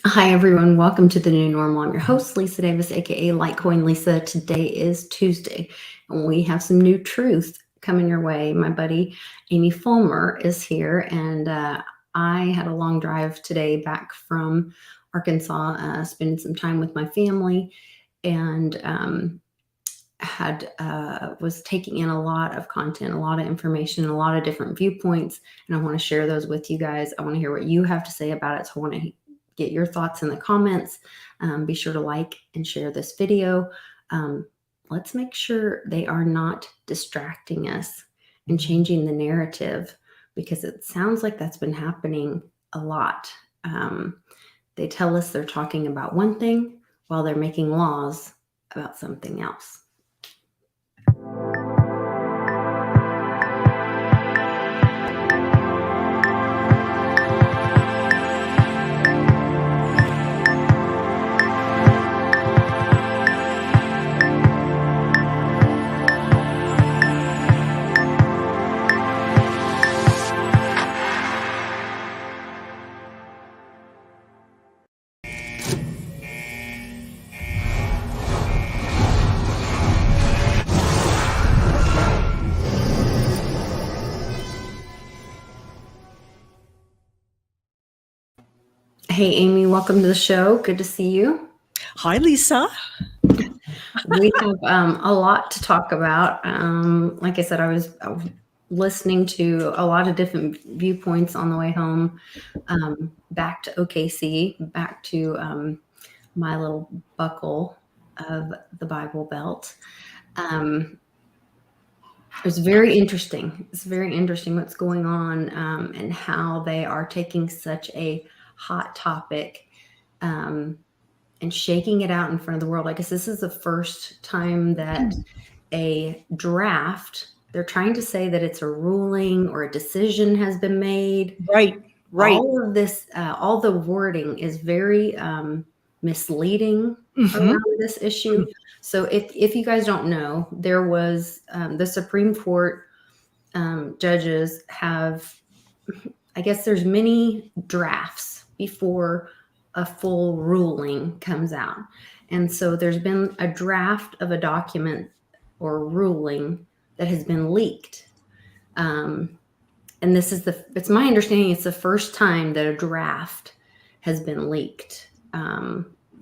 Hi, everyone. Welcome to the new normal. I'm your host, Lisa Davis, aka Litecoin Lisa. Today is Tuesday, and we have some new truth coming your way. My buddy Amy Fulmer is here, and I had a long drive today back from Arkansas, spending some time with my family, and had was taking in a lot of content, a lot of information, a lot of different viewpoints, and I want to share those with you guys. I want to hear what you have to say about it. So I want to get your thoughts in the comments. Be sure to like and share this video. Let's make sure they are not distracting us and changing the narrative, because it sounds like that's been happening a lot. They tell us they're talking about one thing while they're making laws about something else. Hey, Amy, welcome to the show. Good to see you. Hi, Lisa. We have a lot to talk about. Like I said, I was listening to a lot of different viewpoints on the way home, back to OKC, back to my little buckle of the Bible Belt. It's very interesting. It's very interesting what's going on, and how they are taking such a hot topic and shaking it out in front of the world. I guess this is the first time that a draft, they're trying to say that it's a ruling or a decision has been made. Right. All of this, all the wording is very misleading around this issue. So if you guys don't know, there was the Supreme Court judges have, I guess there's many drafts before a full ruling comes out. And so there's been a draft of a document or ruling that has been leaked. And this is it's my understanding it's the first time that a draft has been leaked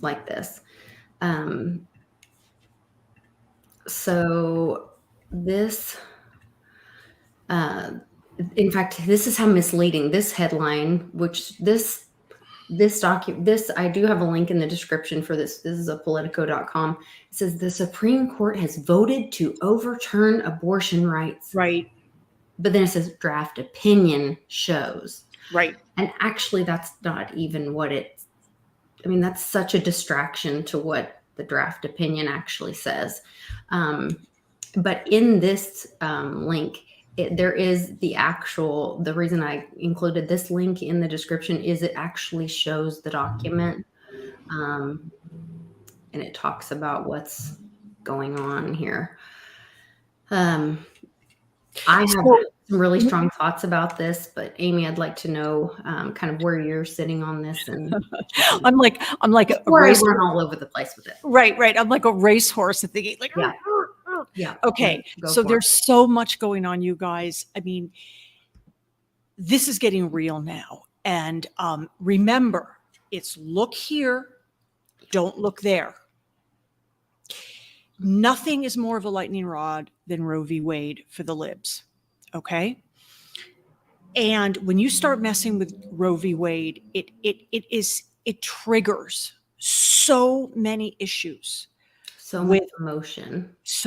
like this. So this, in fact, this is how misleading this headline, which this I do have a link in the description for this. This is a Politico.com. It says the Supreme Court has voted to overturn abortion rights. Right. But then it says draft opinion shows. Right. And actually that's not even what that's such a distraction to what the draft opinion actually says. But in this link, there is the reason I included this link in the description is it actually shows the document, and it talks about what's going on here. I have some really strong thoughts about this, but Amy, I'd like to know kind of where you're sitting on this. And I'm like a race. I run all over the place with it. Right. I'm like a racehorse at the gate. Like, yeah. Okay. So there's so much going on, you guys. I mean, this is getting real now. And remember, it's look here, don't look there. Nothing is more of a lightning rod than Roe v. Wade for the libs. Okay. And when you start messing with Roe v. Wade, it triggers so many issues. So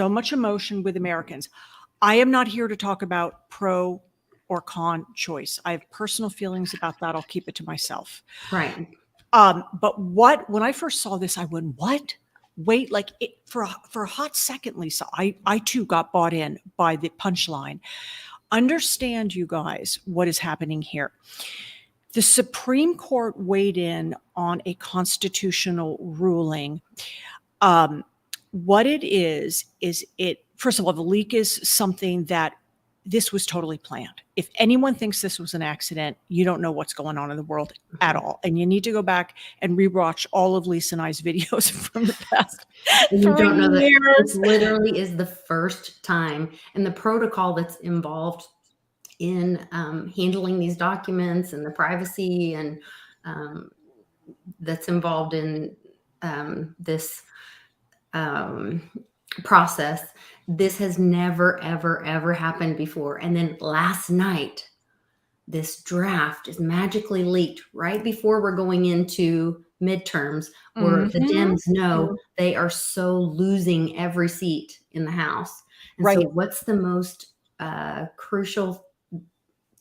much emotion with Americans. I am not here to talk about pro or con choice. I have personal feelings about that. I'll keep it to myself. Right. But when I first saw this, I went, what? Wait, like it for a hot second, Lisa, I too got bought in by the punchline. Understand, you guys, what is happening here. The Supreme Court weighed in on a constitutional ruling. What it is it, first of all, the leak is something that this was totally planned. If anyone thinks this was an accident, you don't know what's going on in the world at all. And you need to go back and rewatch all of Lisa and I's videos from the past And you 3 don't know that this years. literally is the first time, and the protocol that's involved in handling these documents and the privacy and that's involved in this process. This has never, ever, ever happened before. And then last night, this draft is magically leaked right before we're going into midterms, where the Dems know they are so losing every seat in the House. And Right. so what's the most crucial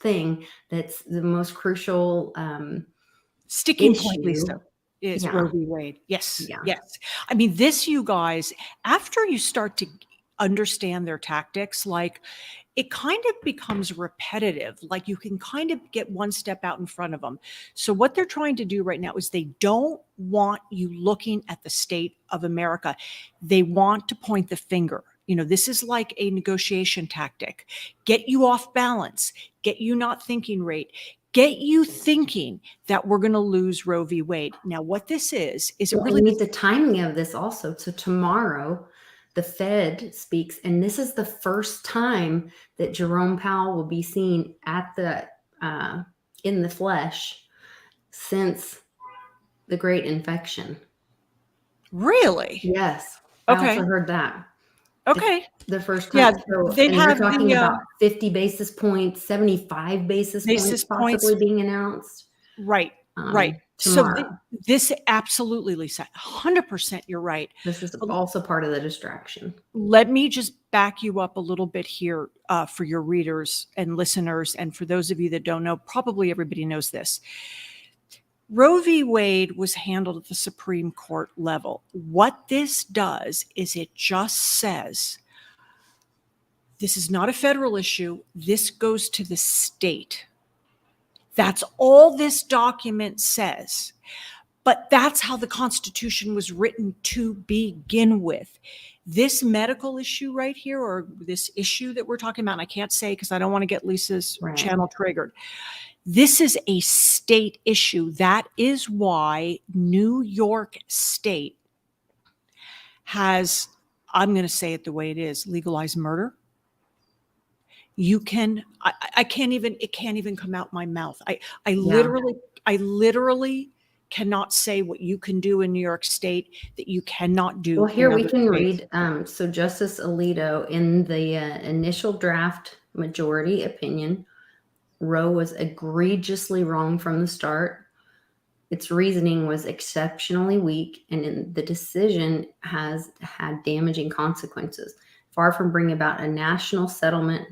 thing, that's the most crucial Sticking issue? point, Lisa, is Yeah. Roe v. Wade. Yes. Yeah. Yes. I mean, this, you guys, after you start to understand their tactics, like, it kind of becomes repetitive. Like, you can kind of get one step out in front of them. So what they're trying to do right now is they don't want you looking at the state of America. They want to point the finger. You know, this is like a negotiation tactic. Get you off balance, get you not thinking right, get you thinking that we're going to lose Roe v. Wade. Now, what this is it Well, really we need the timing of this also. So tomorrow, the Fed speaks, and this is the first time that Jerome Powell will be seen at the in the flesh since the Great Infection. Really? Yes, I Okay. also heard that. Okay. The first Yeah, time. So, they and they're have talking the about 50 basis points, 75 basis points possibly being announced. Right. Right. Tomorrow. So this absolutely, Lisa, 100% you're right. This is also part of the distraction. Let me just back you up a little bit here for your readers and listeners. And for those of you that don't know, probably everybody knows this. Roe v. Wade was handled at the Supreme Court level. What this does is it just says, this is not a federal issue. This goes to the state. That's all this document says. But that's how the Constitution was written to begin with. This medical issue right here, or this issue that we're talking about, and I can't say because I don't want to get Lisa's channel triggered. This is a state issue. That is why New York State has, I'm going to say it the way it is, legalized murder. You can, I can't even, it can't even come out my mouth. I literally cannot say what you can do in New York State that you cannot do. Well, here we can read. So Justice Alito, in the initial draft majority opinion, Roe was egregiously wrong from the start. Its reasoning was exceptionally weak, and the decision has had damaging consequences. Far from bringing about a national settlement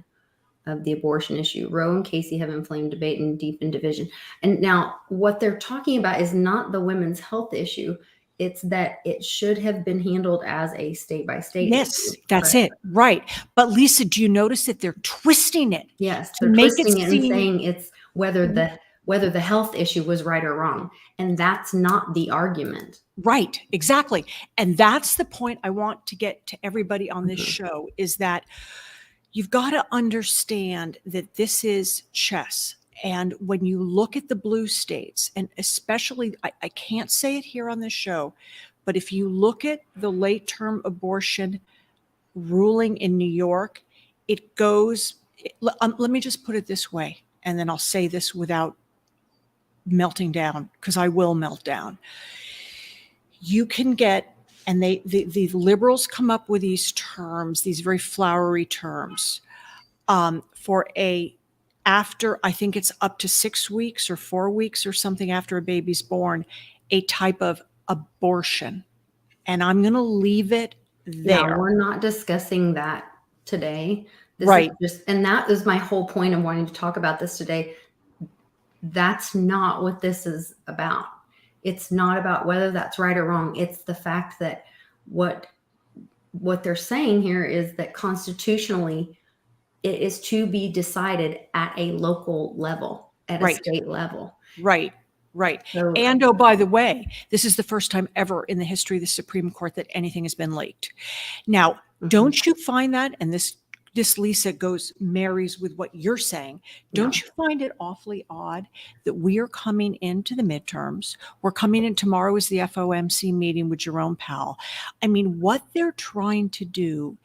of the abortion issue, Roe and Casey have inflamed debate and deepened division. And now what they're talking about is not the women's health issue. It's that it should have been handled as a state by state. Yes, that's it. Right. But Lisa, do you notice that they're twisting it? Yes, they're twisting it and saying it's whether the health issue was right or wrong. And that's not the argument. Right, exactly. And that's the point I want to get to everybody on this show, is that you've got to understand that this is chess. And when you look at the blue states, and especially, I can't say it here on this show, but if you look at the late term abortion ruling in New York, it goes, let me just put it this way, and then I'll say this without melting down, because I will melt down. You can get, and the liberals come up with these terms, these very flowery terms, for after, I think it's up to 6 weeks or 4 weeks or something after a baby's born, a type of abortion. And I'm going to leave it there. Yeah, we're not discussing that today. This right. is just, and that is my whole point of wanting to talk about this today. That's not what this is about. It's not about whether that's right or wrong. It's the fact that what they're saying here is that constitutionally, it is to be decided at a local level, at a state level. Right. Right. So, and oh, by the way, this is the first time ever in the history of the Supreme Court that anything has been leaked. Now, don't you find that, and this this Lisa marries with what you're saying. Don't you find it awfully odd that we are coming into the midterms? We're coming in, tomorrow is the FOMC meeting with Jerome Powell. I mean, what they're trying to do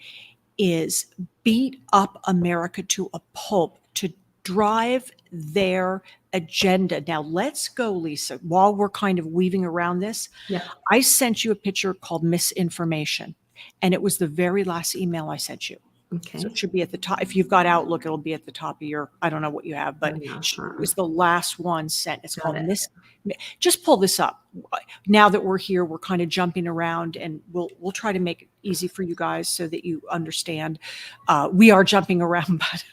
is beat up America to a pulp to drive their agenda. Now, let's go, Lisa, while we're kind of weaving around this. Yeah. I sent you a picture called Misinformation, and it was the very last email I sent you. Okay. So it should be at the top. If you've got Outlook, it'll be at the top of your, I don't know what you have, but it was the last one sent. It's called Just pull this up. Now that we're here, we're kind of jumping around, and we'll try to make it easy for you guys so that you understand. We are jumping around, but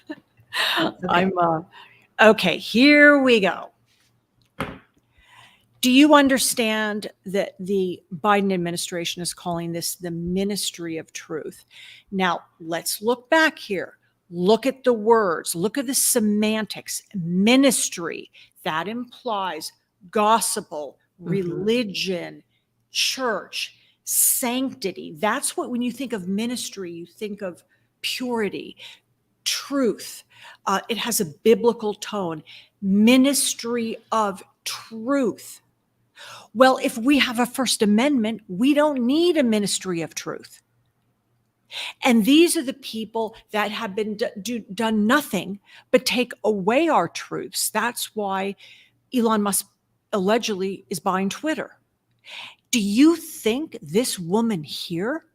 okay, here we go. Do you understand that the Biden administration is calling this the Ministry of Truth? Now, let's look back here. Look at the words. Look at the semantics. Ministry, that implies gospel, religion, church, sanctity. That's what, when you think of ministry, you think of purity, truth. It has a biblical tone. Ministry of truth. Well, if we have a First Amendment, we don't need a ministry of truth. And these are the people that have been done nothing but take away our truths. That's why Elon Musk allegedly is buying Twitter. Do you think this woman here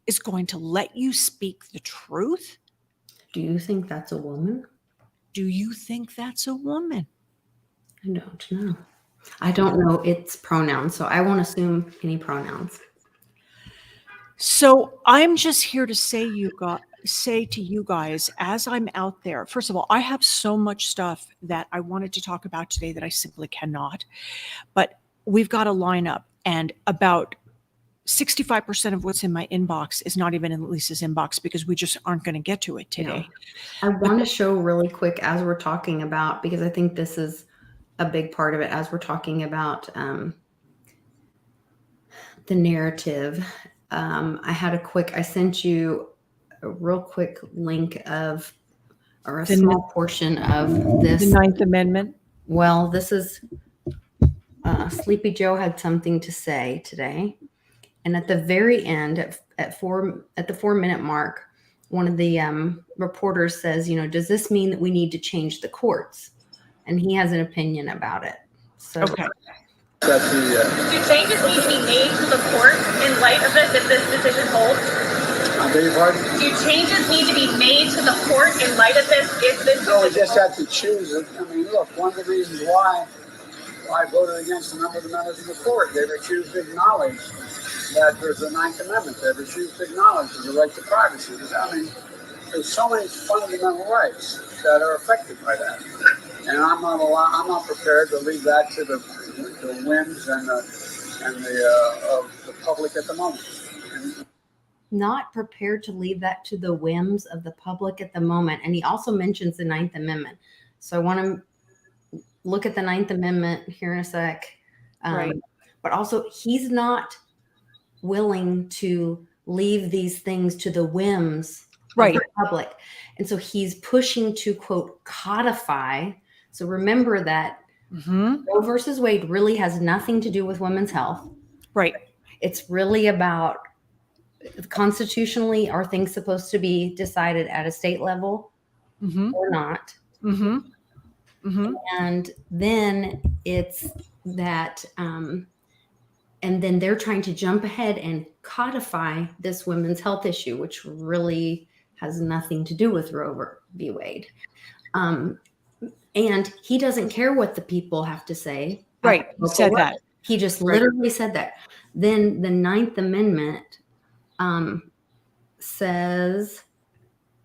is going to let you speak the truth? Do you think that's a woman? Do you think that's a woman? I don't know. I don't know its pronouns, so I won't assume any pronouns. So I'm just here to say to you guys, as I'm out there, first of all, I have so much stuff that I wanted to talk about today that I simply cannot. But we've got a lineup, and about 65% of what's in my inbox is not even in Lisa's inbox because we just aren't going to get to it today. Yeah. I want to show really quick as we're talking about, because I think this is a big part of it as we're talking about the narrative. I sent you a real quick link of, or a small portion of this. The Ninth Amendment. Well, this is, Sleepy Joe had something to say today. And at the very end, at the 4-minute mark, one of the reporters says, does this mean that we need to change the courts? And he has an opinion about it. So, okay. Do changes need to be made to the court in light of this, if this decision holds? I beg your pardon? Do changes need to be made to the court in light of this, if this No, we decision just have to choose it. I mean, look, one of the reasons why I voted against a number of the members of the court, they refused to acknowledge that there's a Ninth Amendment. They refused to acknowledge there's a right to privacy. I mean, there's so many fundamental rights that are affected by that. And I'm not prepared to leave that to the whims and the public at the moment. Not prepared to leave that to the whims of the public at the moment. And he also mentions the Ninth Amendment. So I want to look at the Ninth Amendment here in a sec. Right. But also, he's not willing to leave these things to the whims of the public. And so he's pushing to, quote, codify. So remember that Roe versus Wade really has nothing to do with women's health. Right. It's really about, constitutionally, are things supposed to be decided at a state level or not? And then it's that, and then they're trying to jump ahead and codify this women's health issue, which really has nothing to do with Roe v. Wade. And he doesn't care what the people have to say. Right. He said that. He just literally said that. Then the Ninth Amendment says,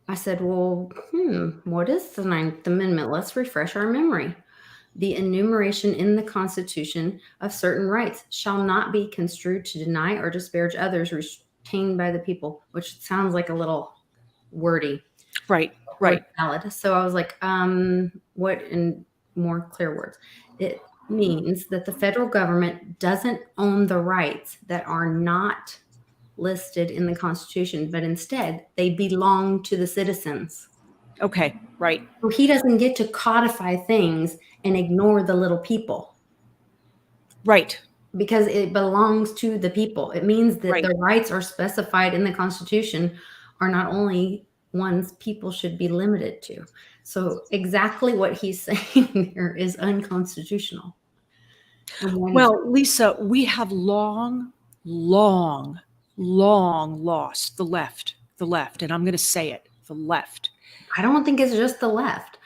I said, well, what is the Ninth Amendment? Let's refresh our memory. The enumeration in the Constitution of certain rights shall not be construed to deny or disparage others retained by the people, which sounds like a little wordy. Right. Valid. So I was like, what, in more clear words? It means that the federal government doesn't own the rights that are not listed in the Constitution, but instead they belong to the citizens. Okay, right. So he doesn't get to codify things and ignore the little people Right. because it belongs to the people. It means that Right. the rights are specified in the Constitution are not only ones people should be limited to. So exactly what he's saying there is unconstitutional. Well, Lisa, we have long lost the left, and I'm going to say it, the left. I don't think it's just the left,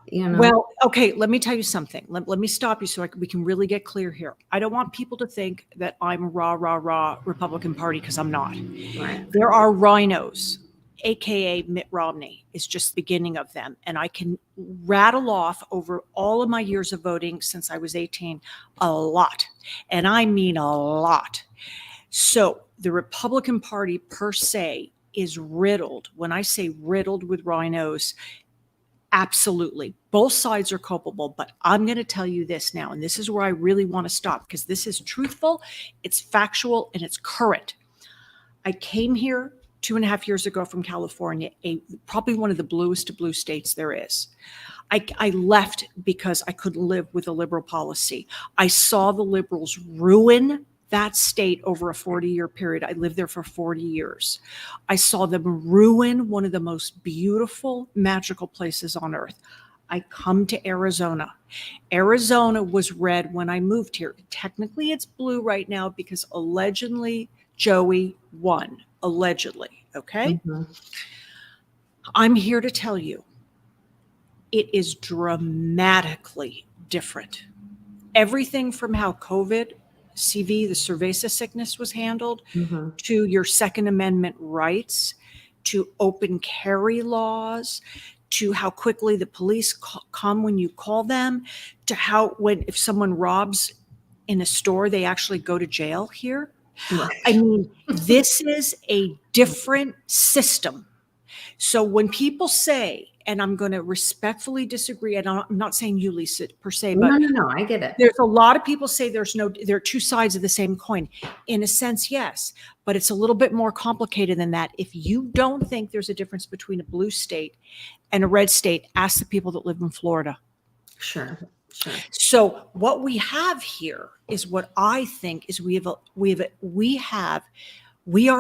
you know. Well, okay, let me tell you something. Let me stop you so we can really get clear here. I don't want people to think that I'm a rah Republican Party, because I'm not. Right. There are rhinos, AKA Mitt Romney is just the beginning of them. And I can rattle off over all of my years of voting since I was 18, a lot. And I mean a lot. So the Republican Party per se is riddled. When I say riddled with rhinos, absolutely. Both sides are culpable, but I'm going to tell you this now, and this is where I really want to stop, because this is truthful, it's factual, and it's current. I came here 2.5 years ago from California, probably one of the bluest of blue states there is. I left because I couldn't live with a liberal policy. I saw the liberals ruin that state over a 40-year period. I lived there for 40 years. I saw them ruin one of the most beautiful, magical places on earth. I come to Arizona. Arizona was red when I moved here. Technically, it's blue right now because allegedly Joey won. Allegedly, okay? Mm-hmm. I'm here to tell you, it is dramatically different. Everything from how COVID, CV, the cerveza sickness was handled, Mm-hmm. to your Second Amendment rights, to open carry laws, to how quickly the police come when you call them, to how if someone robs in a store, they actually go to jail here. Right. I mean, this is a different system. So when people say, and I'm going to respectfully disagree, and I'm not saying you, Lisa, per se, but No, I get it. there's a lot of people say there are two sides of the same coin. In a sense, yes, but it's a little bit more complicated than that. If you don't think there's a difference between a blue state and a red state, ask the people that live in Florida. Sure. So what we have here is what I think is we are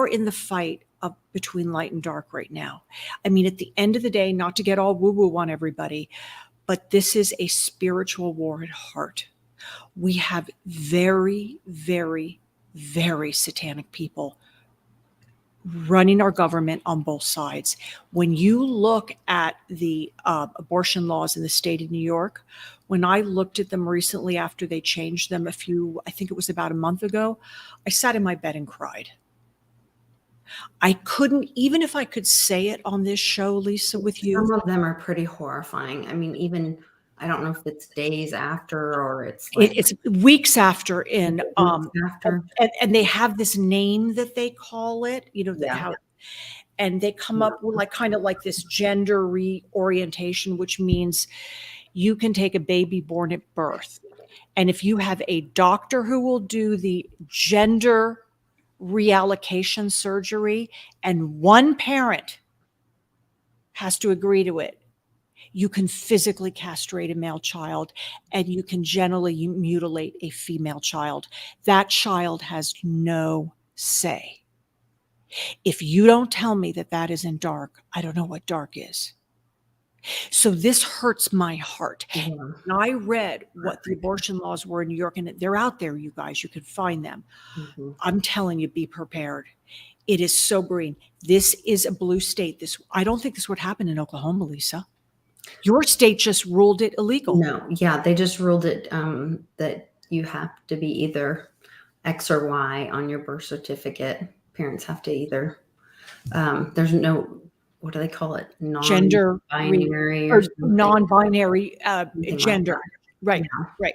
in the fight of between light and dark right now. I mean, at the end of the day, not to get all woo-woo on everybody, but this is a spiritual war at heart. We have very, very, very satanic people running our government on both sides. When you look at the abortion laws in the state of New York, when I looked at them recently after they changed them I think it was about a month ago, I sat in my bed and cried. I couldn't, even if I could say it on this show, Lisa, with you. Some of them are pretty horrifying. I mean, even, I don't know if it's days after or it's It's weeks after after. And they have this name that they call it, and they come up with kind of like this gender reorientation, which means you can take a baby born at birth. And if you have a doctor who will do the gender reallocation surgery and one parent has to agree to it, you can physically castrate a male child and you can generally mutilate a female child. That child has no say. If you don't tell me that that isn't dark, I don't know what dark is. So this hurts my heart. Yeah. And I read what the abortion laws were in New York, and they're out there, you guys. You can find them. Mm-hmm. I'm telling you, be prepared. It is sobering. This is a blue state. I don't think this would happen in Oklahoma, Lisa. Your state just ruled it illegal. No, yeah, they just ruled it that you have to be either X or Y on your birth certificate. Parents have to either. There's no, what do they call it? Gender binary or non-binary gender. Like right, yeah. Right.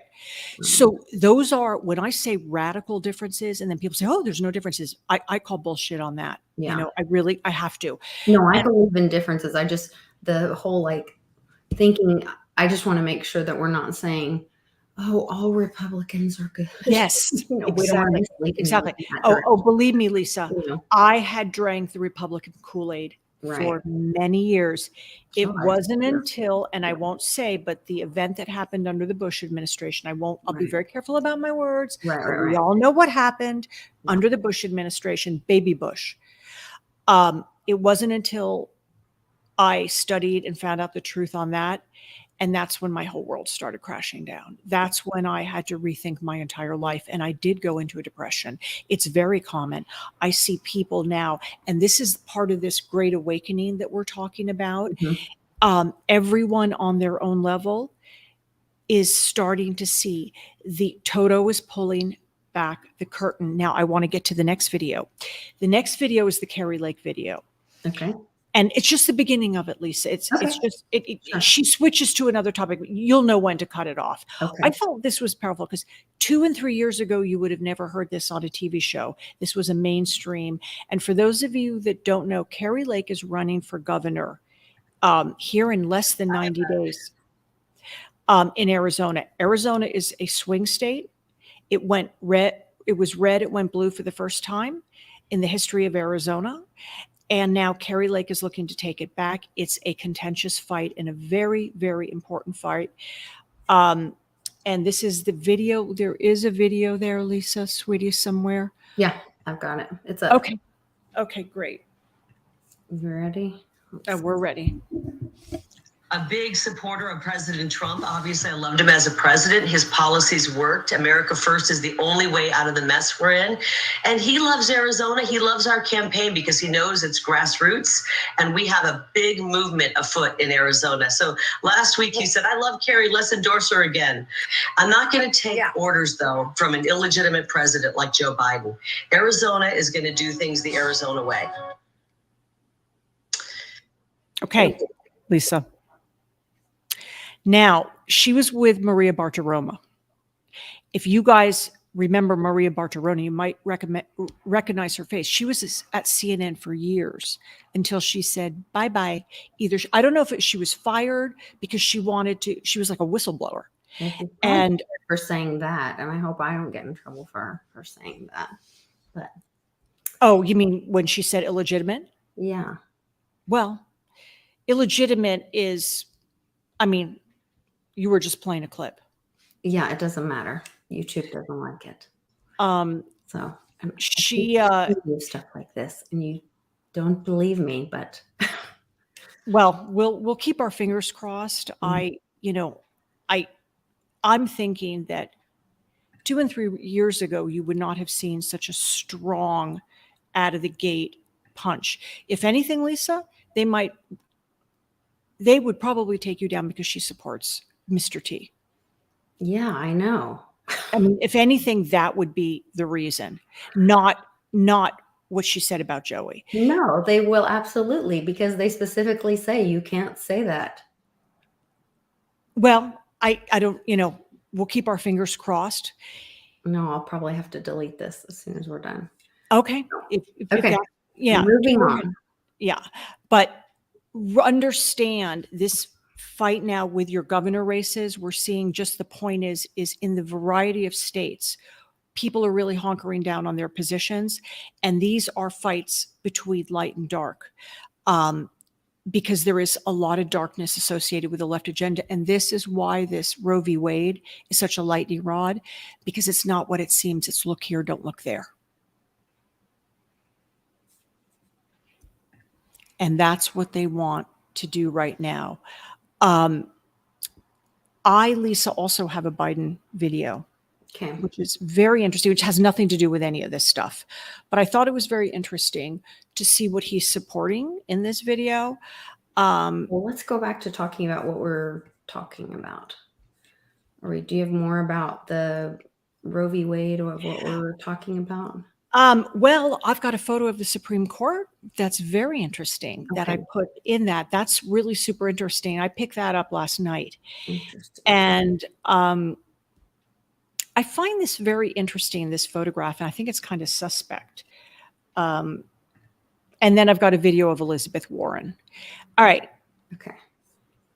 So those are, when I say radical differences, and then people say, oh, there's no differences. I call bullshit on that. Yeah. I have to. No, I believe in differences. The whole thinking, I just want to make sure that we're not saying oh, all Republicans are good. Yes, We don't want to exactly. mislead Exactly. anyone in that Oh, direction, believe me, Lisa, you know. I had drank the Republican Kool-Aid Right. for many years. It Oh, wasn't yeah. until, and I won't say, but the event that happened under the Bush administration, I'll be Right. very careful about my words, Right, but right, we right. all know what happened Yeah. under the Bush administration, baby Bush. It wasn't until I studied and found out the truth on that. And that's when my whole world started crashing down. That's when I had to rethink my entire life. And I did go into a depression. It's very common. I see people now, and this is part of this great awakening that we're talking about. Everyone on their own level is starting to see the Toto is pulling back the curtain. Now, I want to get to the next video. The next video is the Carrie Lake video. Okay. And it's just the beginning of it, Lisa. It's just Sure. she switches to another topic. You'll know when to cut it off. Okay. I felt this was powerful because 2 and 3 years ago, you would have never heard this on a TV show. This was a mainstream. And for those of you that don't know, Carrie Lake is running for governor here in less than 90 days in Arizona. Arizona is a swing state. It went red. It was red. It went blue for the first time in the history of Arizona. And now Carrie Lake is looking to take it back. It's a contentious fight and a very, very important fight. And this is the video. There is a video there, Lisa, sweetie, somewhere. Yeah, I've got it. It's up. Okay. Okay, great. You ready? We're ready. A big supporter of President Trump. Obviously, I loved him as a president. His policies worked. America First is the only way out of the mess we're in. And he loves Arizona. He loves our campaign because he knows it's grassroots. And we have a big movement afoot in Arizona. So last week he said, I love Carrie. Let's endorse her again. I'm not going to take orders, though, from an illegitimate president like Joe Biden. Arizona is going to do things the Arizona way. Okay, Lisa. Now, she was with Maria Bartiromo. If you guys remember Maria Bartiromo, you might recognize her face. She was at CNN for years until she said, bye-bye. I don't know if she was fired because she was like a whistleblower. And for saying that, and I hope I don't get in trouble for saying that. But oh, you mean when she said illegitimate? Yeah. Well, illegitimate is, I mean, you were just playing a clip. Yeah, it doesn't matter. YouTube doesn't like it. So she do stuff like this, and you don't believe me, but well, we'll keep our fingers crossed. I'm thinking that 2 and 3 years ago, you would not have seen such a strong out of the gate punch. If anything, Lisa, they would probably take you down because she supports Mr. T. Yeah, I know. I mean, if anything, that would be the reason, not what she said about Joey. No, they will absolutely, because they specifically say you can't say that. Well, I don't, we'll keep our fingers crossed. No, I'll probably have to delete this as soon as we're done. Okay. Okay. Yeah. Moving on. Yeah. But understand this fight now with your governor races. We're seeing just the point is in the variety of states, people are really hunkering down on their positions. And these are fights between light and dark. Because there is a lot of darkness associated with the left agenda. And this is why this Roe v. Wade is such a lightning rod, because it's not what it seems. It's look here, don't look there. And that's what they want to do right now. Lisa, also have a Biden video, which is very interesting, which has nothing to do with any of this stuff. But I thought it was very interesting to see what he's supporting in this video. Well, let's go back to talking about what we're talking about. Do you have more about the Roe v. Wade or what we're talking about? Well, I've got a photo of the Supreme Court that's very interesting that I put in that. That's really super interesting. I picked that up last night. Interesting. And I find this very interesting, this photograph, and I think it's kind of suspect. And then I've got a video of Elizabeth Warren. All right. Okay.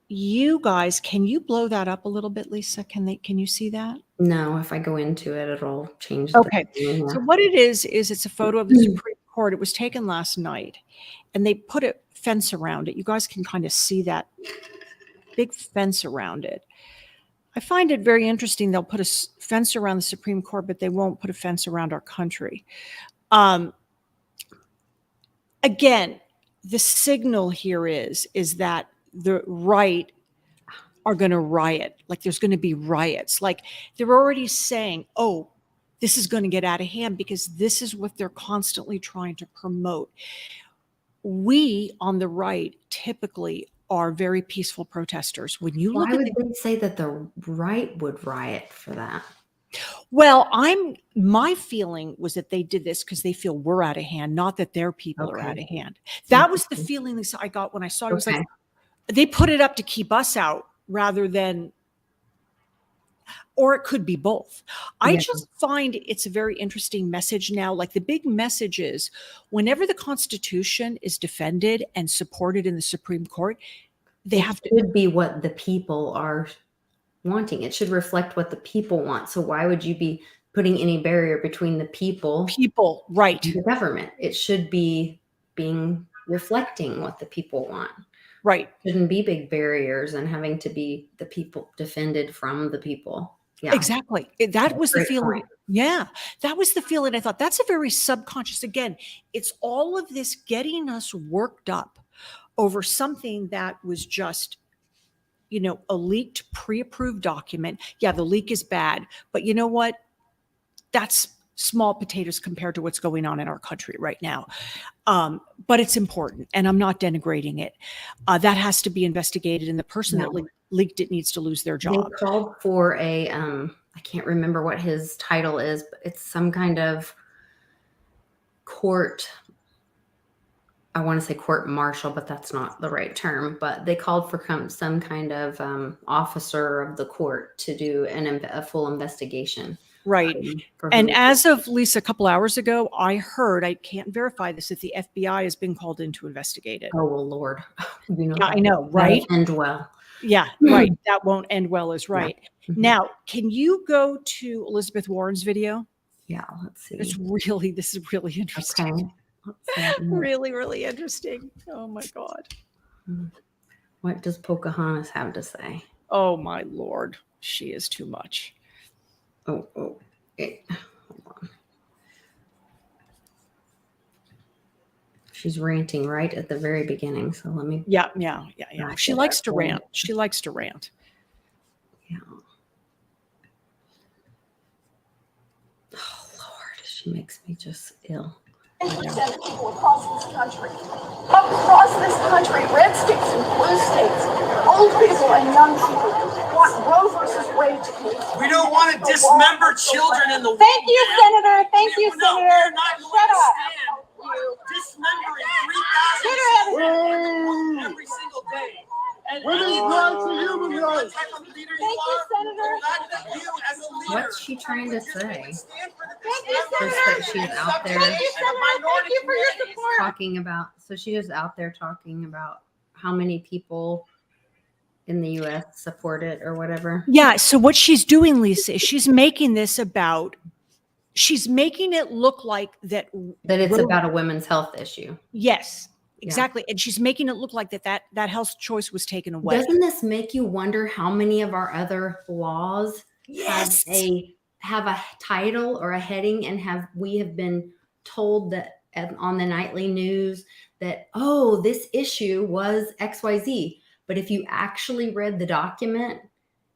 you guys, can you blow that up a little bit, Lisa? Can you see that? No, if I go into it, it'll change the Okay. thing, So yeah. what it is it's a photo of the Supreme Court. It was taken last night, and they put a fence around it. You guys can kind of see that big fence around it. I find it very interesting. They'll put a fence around the Supreme Court, but they won't put a fence around our country. Again, the signal here is that the right are going to riot. Like there's going to be riots. Like they're already saying, oh, this is going to get out of hand, because this is what they're constantly trying to promote. We on the right typically are very peaceful protesters. When you look Why at would they say that the right would riot for that? well, my feeling was that they did this because they feel we're out of hand, not that their people are out of hand. That was the feeling I got when I saw it. It was like they put it up to keep us out rather than, or it could be both. I just find it's a very interesting message now. Like the big message is whenever the Constitution is defended and supported in the Supreme Court, they have to. It should be what the people are wanting. It should reflect what the people want. So why would you be putting any barrier between the people Right. and the government? It should be reflecting what the people want. Right. Shouldn't be big barriers and having to be the people defended from the people. Yeah. Exactly. That was the feeling. Yeah, that was the feeling. I thought that's a very subconscious. Again, it's all of this getting us worked up over something that was just, a leaked pre-approved document. Yeah, the leak is bad, but you know what? That's small potatoes compared to what's going on in our country right now. But it's important, and I'm not denigrating it. That has to be investigated, and the person that leaked it needs to lose their job. They called for I can't remember what his title is, but it's some kind of court. I want to say court martial, but that's not the right term. But they called for some kind of officer of the court to do a full investigation. Right. And as of Lisa, a couple hours ago, I heard, I can't verify this, that the FBI has been called in to investigate it. Oh, well, Lord. Yeah, I know, right? That'll end well. Yeah, right. That won't end well is right. Yeah. Now, can you go to Elizabeth Warren's video? Yeah, let's see. This is really interesting. Okay. Really, really interesting. Oh my God. What does Pocahontas have to say? Oh my Lord. She is too much. Oh, okay. Hold on. She's ranting right at the very beginning. So let me. Yeah. She likes to rant. Yeah. Oh, Lord. She makes me just ill. Percent of people across this country, red states and blue states, old people and young people, want Roe versus Wade to be. We don't want to dismember children in the womb. Thank you, Senator. Thank you, No, Senator. we're not going Shut to up. stand dismembering 3,000 every single day. Women's rights are human rights. Thank you, Senator. What's she trying to say? Thank you, Just Senator. that she's out there Thank you, Senator. Thank you for your support. talking about. So she is out there talking about how many people in the U.S. support it or whatever. Yeah. So what she's doing, Lisa, is she's making it look like that it's about a women's health issue. Yes, exactly. And she's making it look like that health choice was taken away. Doesn't this make you wonder how many of our other laws have a title or a heading, and we have been told that on the nightly news that, oh, this issue was XYZ. But if you actually read the document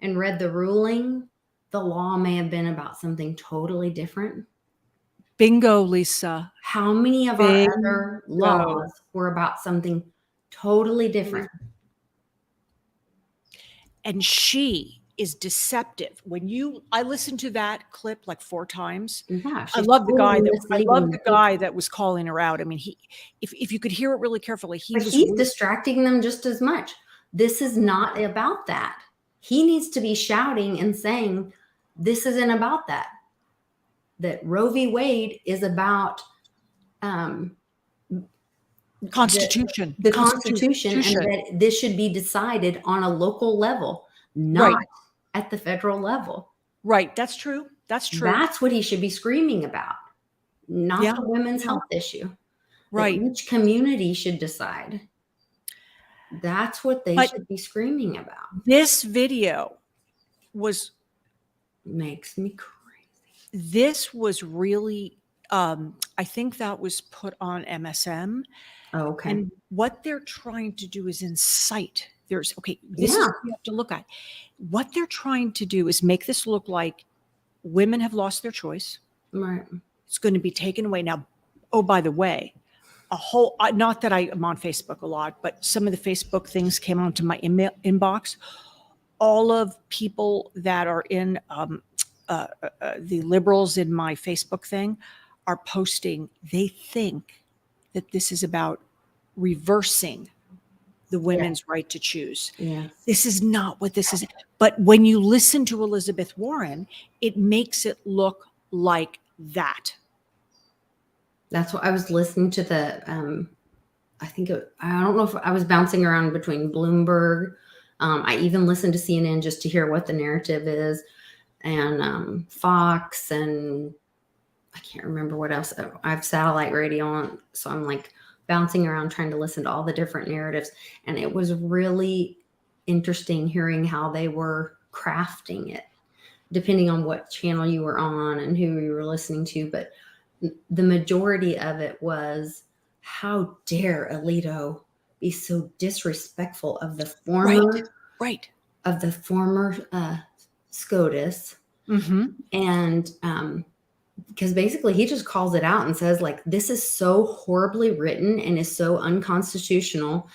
and read the ruling, the law may have been about something totally different. Bingo, Lisa. How many of our other laws were about something totally different? And she is deceptive. I listened to that clip like 4 times. Yeah, I love the guy that was calling her out. I mean, if you could hear it really carefully, he's distracting them just as much. This is not about that. He needs to be shouting and saying, this isn't about that. That Roe v. Wade is about Constitution. the Constitution, and that this should be decided on a local level, not at the federal level. Right. That's true. That's true. That's what he should be screaming about, not Yeah. the women's health issue. Right. That each community should decide. That's what they should be screaming about. This video makes me crazy. This was really, I think that was put on MSM. Oh, okay. And what they're trying to do is incite. This is what you have to look at. What they're trying to do is make this look like women have lost their choice. Right. It's going to be taken away. Now, oh, by the way, not that I am on Facebook a lot, but some of the Facebook things came onto my email inbox. All of people that are in the liberals in my Facebook thing are posting, they think that this is about reversing the women's right to choose. Yeah. This is not what this is. But when you listen to Elizabeth Warren, it makes it look like that. That's what I was listening to the, I don't know if I was bouncing around between Bloomberg. I even listened to CNN just to hear what the narrative is, and Fox, and I can't remember what else. I have satellite radio on, so I'm like bouncing around trying to listen to all the different narratives. And it was really interesting hearing how they were crafting it, depending on what channel you were on and who you were listening to. But the majority of it was, how dare Alito be so disrespectful of the former, of the former SCOTUS. Mm-hmm. And because basically he just calls it out and says, like, this is so horribly written and is so unconstitutional.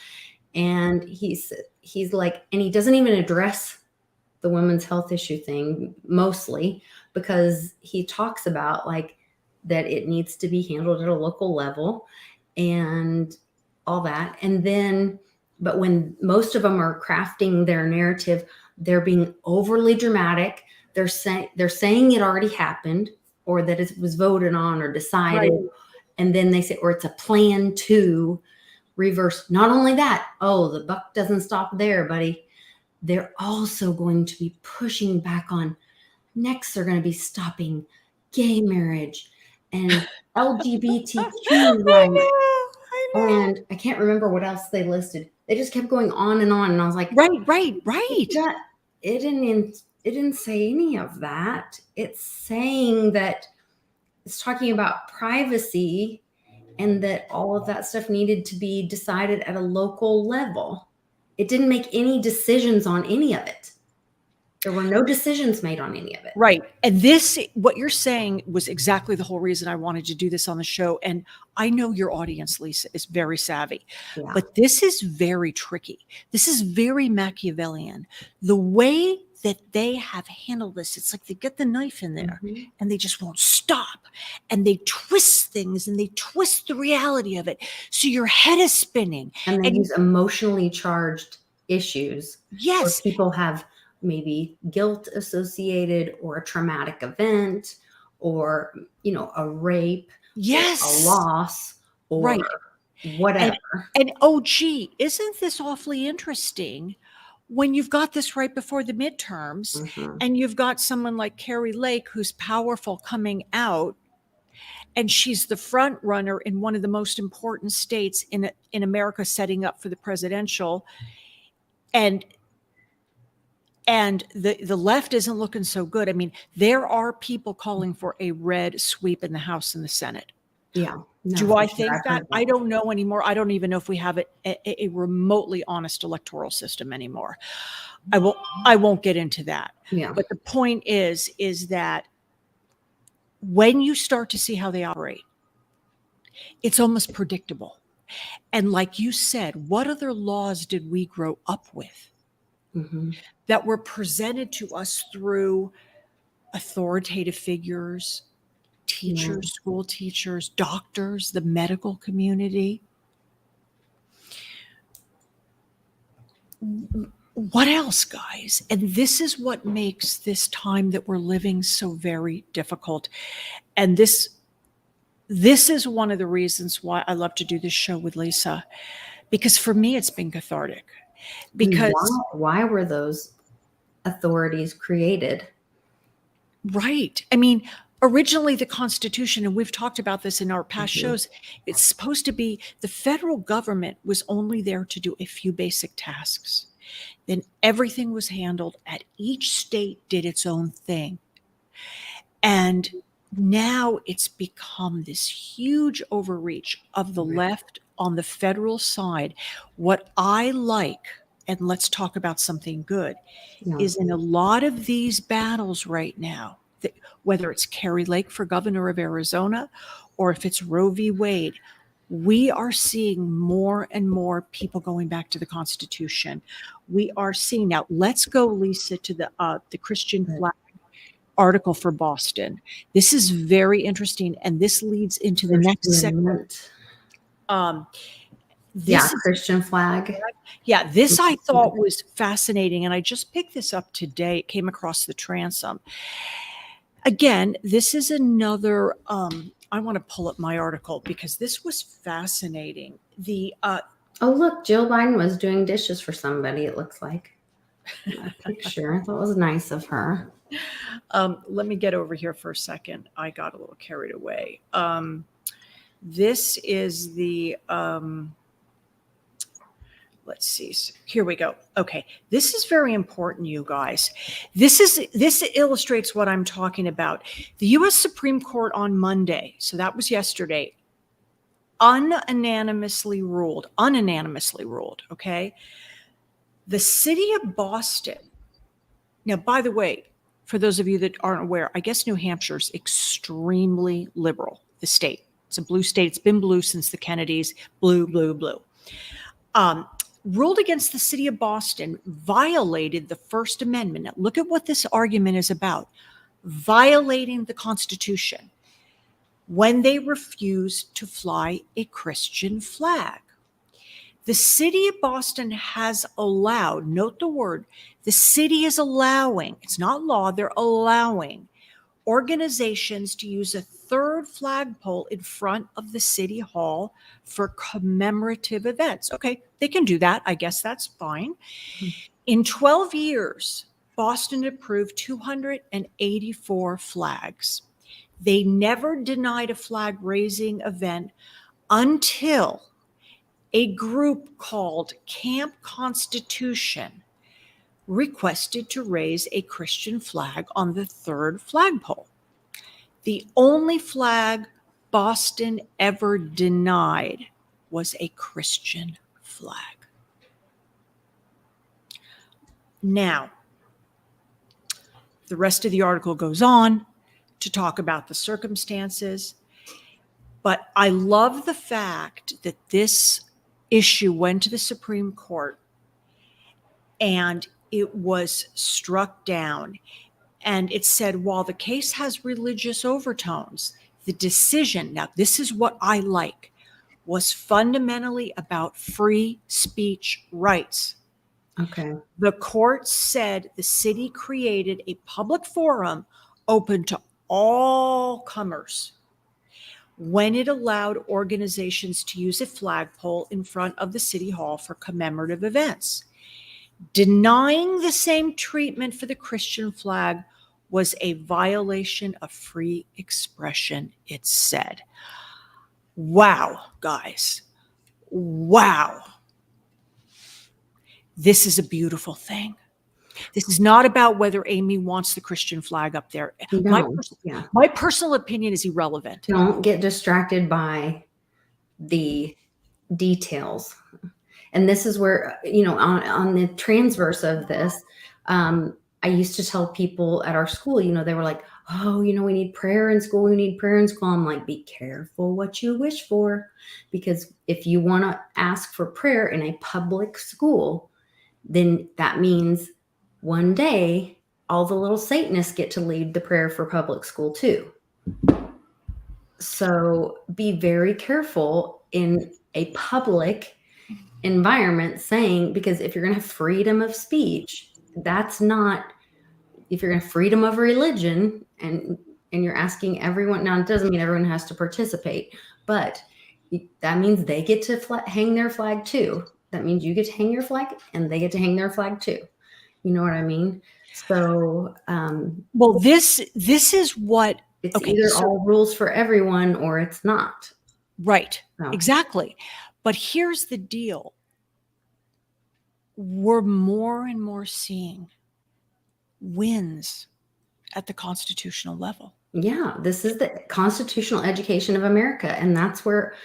And he's like, and he doesn't even address the women's health issue thing mostly, because he talks about like that it needs to be handled at a local level and all that. And then, but when most of them are crafting their narrative, they're being overly dramatic. They're saying it already happened, or that it was voted on or decided. Right. And then they say, or it's a plan to reverse. Not only that, oh, the buck doesn't stop there, buddy. They're also going to be pushing back on, next they're going to be stopping gay marriage and LGBTQ rights. And I can't remember what else they listed. They just kept going on. And I was like, right. It didn't say any of that. It's saying that it's talking about privacy and that all of that stuff needed to be decided at a local level. It didn't make any decisions on any of it. There were no decisions made on any of it. Right. And this, what you're saying was exactly the whole reason I wanted to do this on the show. And I know your audience, Lisa, is very savvy, but this is very tricky. This is very Machiavellian. The way that they have handled this, it's like they get the knife in there and they just won't stop. And they twist things and they twist the reality of it. So your head is spinning. And they use emotionally charged issues. Yes. Where people have maybe guilt associated, or a traumatic event, or, a rape, yes, a loss, or whatever. And oh, gee, isn't this awfully interesting when you've got this right before the midterms and you've got someone like Carrie Lake, who's powerful, coming out, and she's the front runner in one of the most important states in America, setting up for the presidential. And the left isn't looking so good. I mean, there are people calling for a red sweep in the House and the Senate. Yeah. No, do I think that? I don't know anymore. I don't even know if we have a remotely honest electoral system anymore. I won't get into that. Yeah. But the point is that when you start to see how they operate, it's almost predictable. And like you said, what other laws did we grow up with that were presented to us through authoritative figures, teachers, school teachers, doctors, the medical community? What else, guys? And this is what makes this time that we're living so very difficult. And this, this is one of the reasons why I love to do this show with Lisa, because for me, it's been cathartic. And Because, why were those authorities created? right. I mean, originally the Constitution, and we've talked about this in our past shows, it's supposed to be the federal government was only there to do a few basic tasks. Then everything was handled at each state did its own thing. And now it's become this huge overreach of the left on the federal side. What I like, and let's talk about something good, Yeah. is in a lot of these battles right now, whether it's Kari Lake for governor of Arizona or if it's Roe v. Wade, we are seeing more and more people going back to the Constitution. We are seeing now. Let's go, Lisa, to the Christian flag article for Boston. This is very interesting, and this leads into the next segment. This is, Christian flag. yeah, this I thought was fascinating, and I just picked this up today. It came across the transom. Again, this is another. I want to pull up my article because this was fascinating. Oh, look, Jill Biden was doing dishes for somebody, it looks like. A picture. That was nice of her. Let me get over here for a second. I got a little carried away. This is the, let's see. Here we go. Okay. This is very important, you guys. This illustrates what I'm talking about. The U.S. Supreme Court on Monday, so that was yesterday, unanimously ruled, okay? The city of Boston. Now, by the way, for those of you that aren't aware, I guess New Hampshire's extremely liberal, the state. It's a blue state. It's been blue since the Kennedys. Blue, blue, blue. Ruled against the city of Boston, violated the First Amendment. Now, look at what this argument is about. Violating the Constitution when they refused to fly a Christian flag. The city of Boston has allowed, note the word, the city is allowing, it's not law, they're allowing organizations to use a third flagpole in front of the city hall for commemorative events. Okay, they can do that. I guess that's fine. In 12 years, Boston approved 284 flags. They never denied a flag raising event until a group called Camp Constitution requested to raise a Christian flag on the third flagpole. The only flag Boston ever denied was a Christian flag. Now, the rest of the article goes on to talk about the circumstances, but I love the fact that this issue went to the Supreme Court and it was struck down. And it said, while the case has religious overtones, the decision, now this is what I like, was fundamentally about free speech rights. Okay. The court said the city created a public forum open to all comers when it allowed organizations to use a flagpole in front of the city hall for commemorative events. Denying the same treatment for the Christian flag was a violation of free expression, it said. Wow, guys. Wow. This is a beautiful thing. This is not about whether Amy wants the Christian flag up there. No, My personal opinion is irrelevant. Don't get distracted by the details. And this is where, on the transverse of this, I used to tell people at our school, they were like, oh, we need prayer in school. We need prayer in school. I'm like, be careful what you wish for, because if you want to ask for prayer in a public school, then that means one day all the little Satanists get to lead the prayer for public school too. So be very careful in a public environment saying, because if you're going to have freedom of speech, that's not, if you're going to have freedom of religion and and you're asking everyone. Now, it doesn't mean everyone has to participate, but that means they get to hang their flag too. That means you get to hang your flag and they get to hang their flag too. You know what I mean? So, well, this is what, it's okay, either so, all rules for everyone or it's not. right, So, exactly. But here's the deal. We're more and more seeing wins at the constitutional level. yeah, this is the constitutional education of America. And that's where,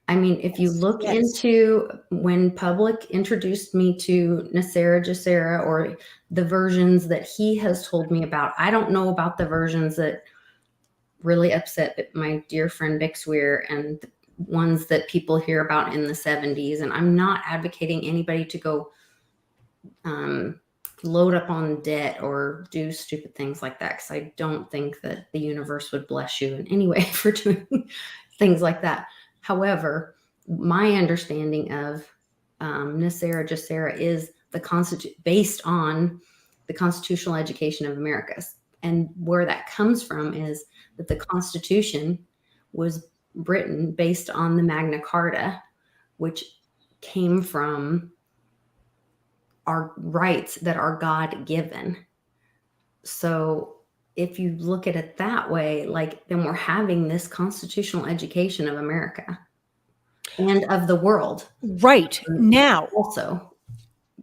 I mean, if you look into when Public introduced me to Nasera Jacera, or the versions that he has told me about, I don't know about the versions that really upset my dear friend Bixweir and the ones that people hear about in the 70s. And I'm not advocating anybody to go load up on debt or do stupid things like that, because I don't think that the universe would bless you in any way for doing things like that. However, my understanding of Nasera Jacera is based on the constitutional education of America. And where that comes from is that the Constitution was written based on the Magna Carta, which came from our rights that are God given. So if you look at it that way, like, then we're having this constitutional education of America and of the world. Right. Now, Also,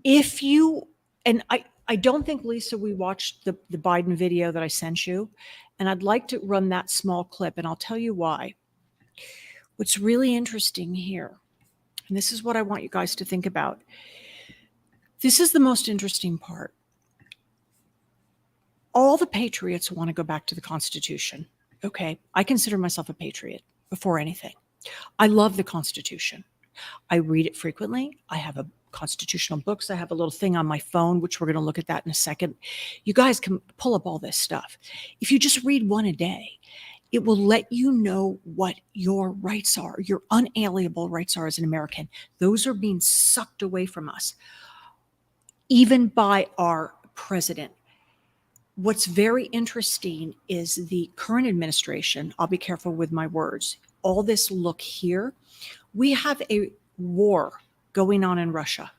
if you, and I don't think, Lisa, we watched the Biden video that I sent you, and I'd like to run that small clip, and I'll tell you why. What's really interesting here, and this is what I want you guys to think about. This is the most interesting part. All the patriots want to go back to the Constitution. Okay, I consider myself a patriot before anything. I love the Constitution. I read it frequently. I have a constitutional books. I have a little thing on my phone, which we're going to look at that in a second. You guys can pull up all this stuff. If you just read one a day, it will let you know what your rights are, your unalienable rights are as an American. Those are being sucked away from us, even by our president. What's very interesting is the current administration, I'll be careful with my words, all this look here, we have a war going on in Russia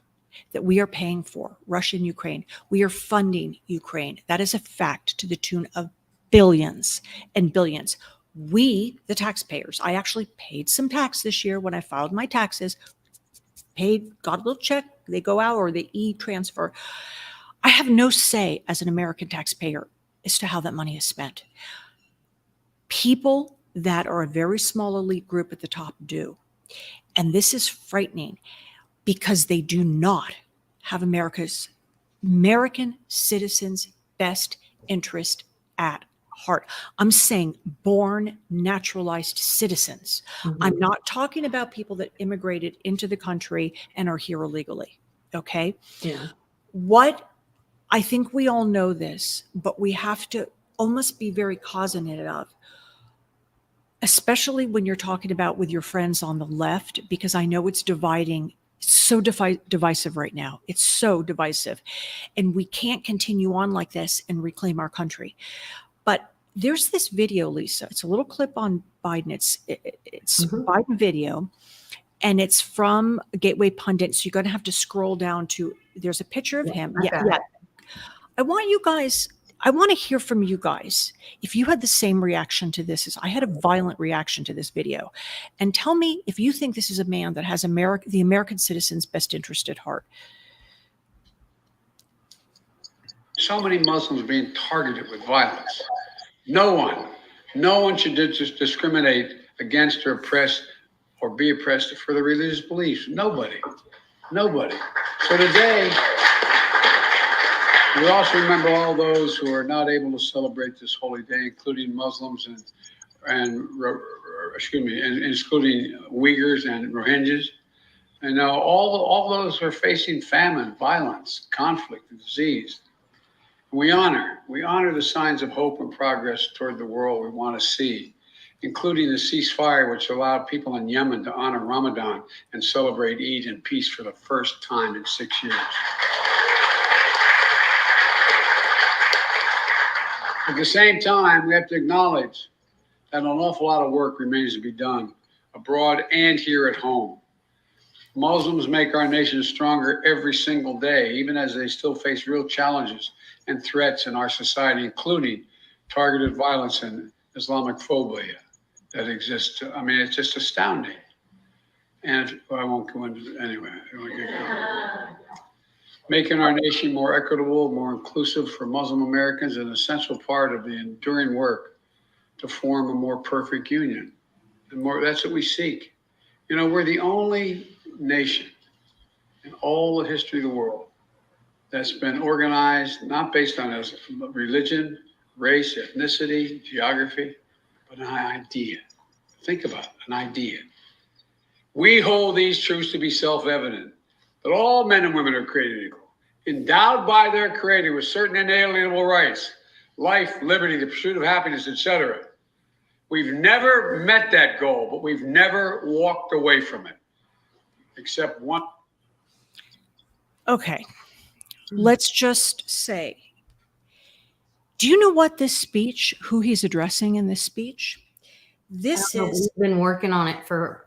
that we are paying for, Russia and Ukraine. We are funding Ukraine. That is a fact, to the tune of billions and billions. We, the taxpayers, I actually paid some tax this year when I filed my taxes, got a little check, they go out, or the e-transfer. I have no say as an American taxpayer as to how that money is spent. People that are a very small elite group at the top do. And this is frightening because they do not have American citizens' best interest at heart. I'm saying born, naturalized citizens. mm-hmm. I'm not talking about people that immigrated into the country and are here illegally. Okay? Yeah. What I think we all know this, but we have to almost be very cognizant of, especially when you're talking about with your friends on the left, because I know it's dividing, so divisive right now. It's so divisive. And we can't continue on like this and reclaim our country. But there's this video, Lisa. It's a little clip on Biden. It's mm-hmm. Biden video, and it's from Gateway Pundit. So you're going to have to scroll down to, there's a picture of him. Okay. Yeah. I want to hear from you guys if you had the same reaction to this as I had. A violent reaction to this video, and tell me if you think this is a man that has the American citizen's best interest at heart. So many Muslims being targeted with violence. No one should just discriminate against or oppress or be oppressed for their religious beliefs. Nobody. So today, we also remember all those who are not able to celebrate this holy day, including Muslims and including Uyghurs and Rohingyas. And all those who are facing famine, violence, conflict, and disease. We honor the signs of hope and progress toward the world we want to see, including the ceasefire, which allowed people in Yemen to honor Ramadan and celebrate Eid in peace for the first time in 6 years. At the same time, we have to acknowledge that an awful lot of work remains to be done abroad and here at home. Muslims make our nation stronger every single day, even as they still face real challenges and threats in our society, including targeted violence and Islamic phobia that exists. I mean, it's just astounding. And I won't go into anyway. I don't get going. Making our nation more equitable, more inclusive for Muslim Americans is an essential part of the enduring work to form a more perfect union. And more, that's what we seek. You know, we're the only nation in all the history of the world that's been organized not based on religion, race, ethnicity, geography, but an idea. Think about it, an idea. We hold these truths to be self-evident, that all men and women are created equal, endowed by their Creator with certain inalienable rights, life, liberty, the pursuit of happiness, etc. We've never met that goal, but we've never walked away from it, except one. Okay, let's just say, do you know what this speech, who he's addressing in this speech? This is, He's been working on it for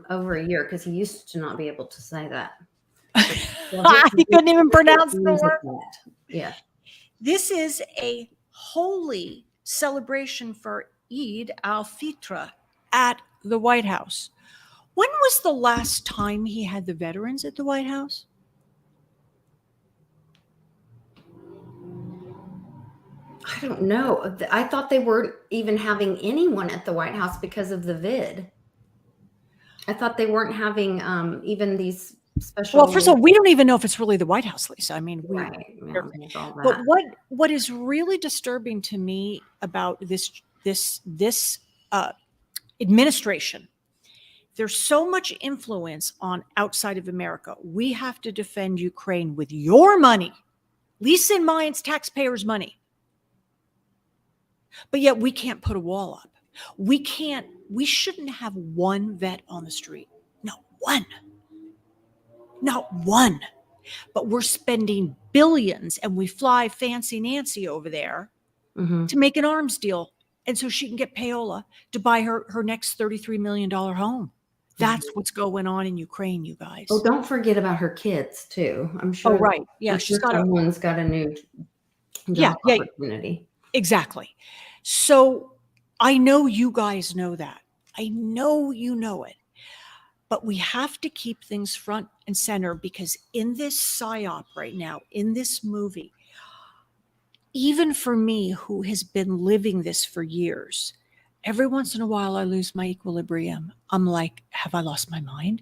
over a year because he used to not be able to say that. he couldn't even pronounce the word. Yeah. This is a holy celebration for Eid al-Fitr at the White House. When was the last time he had the veterans at the White House? I don't know. I thought they weren't even having anyone at the White House because of the vid. I thought they weren't having even these special. Well, first of all, we don't even know if it's really the White House, Lisa. I mean, right. Yeah, there's all but that. what is really disturbing to me about this administration, there's so much influence on outside of America. We have to defend Ukraine with your money, Lisa and mine's taxpayers' money. But yet we can't put a wall up. We shouldn't have one vet on the street. Not one. Not one. But we're spending billions and we fly Fancy Nancy over there to make an arms deal. And so she can get payola to buy her next $33 million home. That's what's going on in Ukraine, you guys. Oh, don't forget about her kids too. I'm sure. Oh, right. Yeah. Someone's got a new job opportunity. Exactly. So I know you guys know that. I know you know it. But we have to keep things front and center because in this psyop right now, in this movie, even for me who has been living this for years, every once in a while I lose my equilibrium. I'm like, have I lost my mind?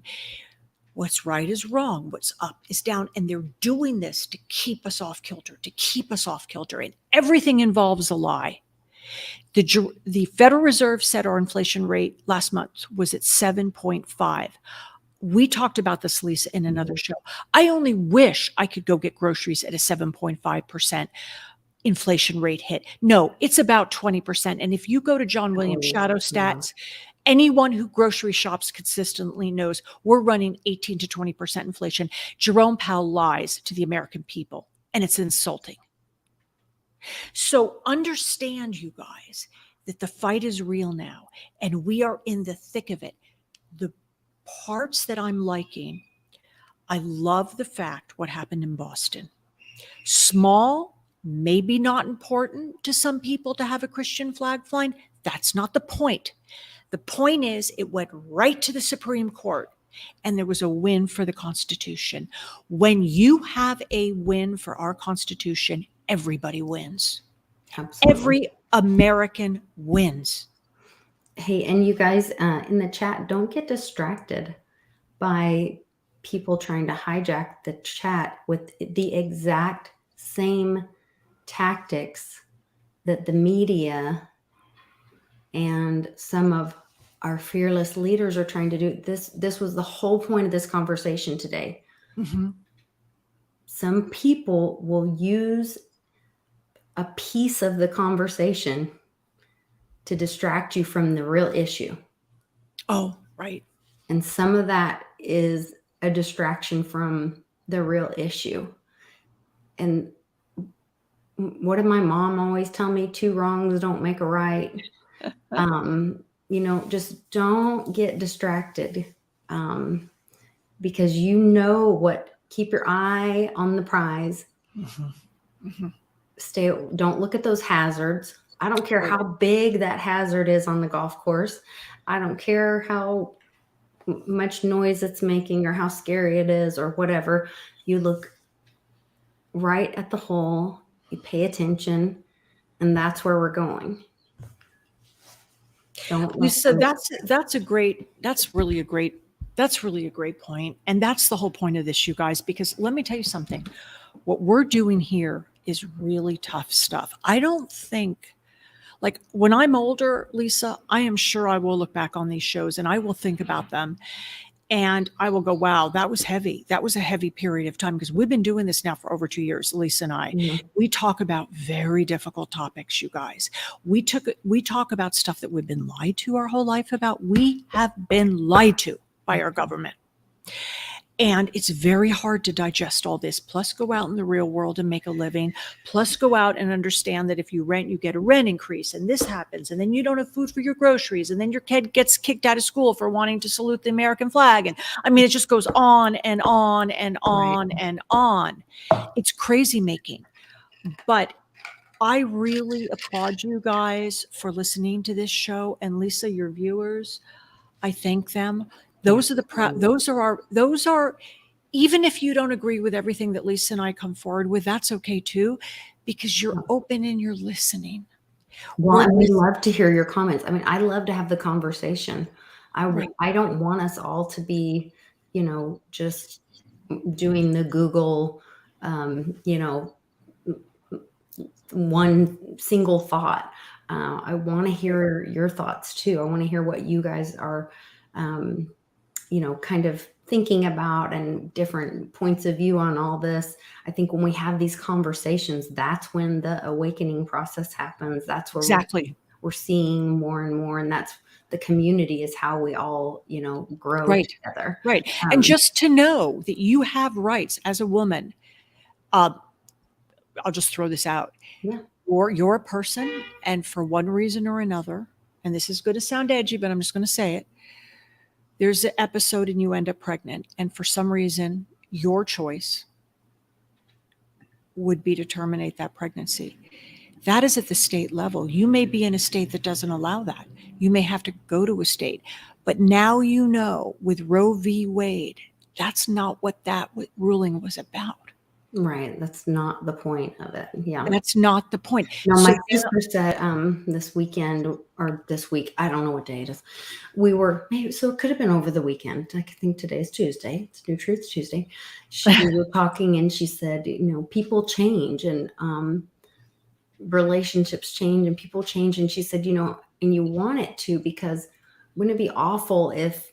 What's right is wrong. What's up is down. And they're doing this to keep us off kilter, And everything involves a lie. The Federal Reserve said our inflation rate last month was at 7.5. We talked about this, Lisa, in another show. I only wish I could go get groceries at a 7.5% inflation rate hit. No, it's about 20%. And if you go to John Williams Shadow Stats, anyone who grocery shops consistently knows we're running 18 to 20% inflation. Jerome Powell lies to the American people, and it's insulting. So understand, you guys, that the fight is real now, and we are in the thick of it. The parts that I'm liking, I love the fact what happened in Boston. Small, maybe not important to some people to have a Christian flag flying. That's not the point. The point is it went right to the Supreme Court, and there was a win for the Constitution. When you have a win for our Constitution, everybody wins. Absolutely. Every American wins. Hey, and you guys in the chat, don't get distracted by people trying to hijack the chat with the exact same tactics that the media and some of our fearless leaders are trying to do. This was the whole point of this conversation today. Some people will use a piece of the conversation to distract you from the real issue. Oh, right. And some of that is a distraction from the real issue. And what did my mom always tell me? Two wrongs don't make a right. Just don't get distracted. Because keep your eye on the prize. Don't look at those hazards. I don't care how big that hazard is on the golf course. I don't care how much noise it's making or how scary it is or whatever. You look right at the hole, you pay attention, and that's where we're going. Lisa, that's really a great point. And that's the whole point of this, you guys, because let me tell you something. What we're doing here is really tough stuff. I don't think, like, when I'm older, Lisa, I am sure I will look back on these shows and I will think about them. And I will go, wow, that was heavy. That was a heavy period of time, because we've been doing this now for over 2 years, Lisa and I. Mm-hmm. We talk about very difficult topics, you guys. We talk about stuff that we've been lied to our whole life about. We have been lied to by our government. And it's very hard to digest all this, plus go out in the real world and make a living, plus go out and understand that if you rent, you get a rent increase, and this happens, and then you don't have food for your groceries, and then your kid gets kicked out of school for wanting to salute the American flag. And I mean, it just goes on and on and on and on. It's crazy making. But I really applaud you guys for listening to this show. And Lisa, your viewers, I thank them. Those are, even if you don't agree with everything that Lisa and I come forward with, that's okay too, because you're open and you're listening. Well, and we love to hear your comments. I mean, I love to have the conversation. I don't want us all to be, just doing the Google, one single thought. I want to hear your thoughts too. I want to hear what you guys are, kind of thinking about, and different points of view on all this. I think when we have these conversations, that's when the awakening process happens. That's where we're seeing more and more. And that's the community is how we all, grow together. Right. And just to know that you have rights as a woman, I'll just throw this out. Yeah. Or you're a person, and for one reason or another, and this is going to sound edgy, but I'm just going to say it. There's an episode and you end up pregnant, and for some reason, your choice would be to terminate that pregnancy. That is at the state level. You may be in a state that doesn't allow that. You may have to go to a state. But now with Roe v. Wade, that's not what that ruling was about. Right. That's not the point of it. Yeah. That's not the point. Now, my sister said this weekend or this week, I don't know what day it is. So it could have been over the weekend. I think today's Tuesday. It's New Truth Tuesday. We were talking and she said, people change and relationships change and people change. And she said, and you want it to, because wouldn't it be awful if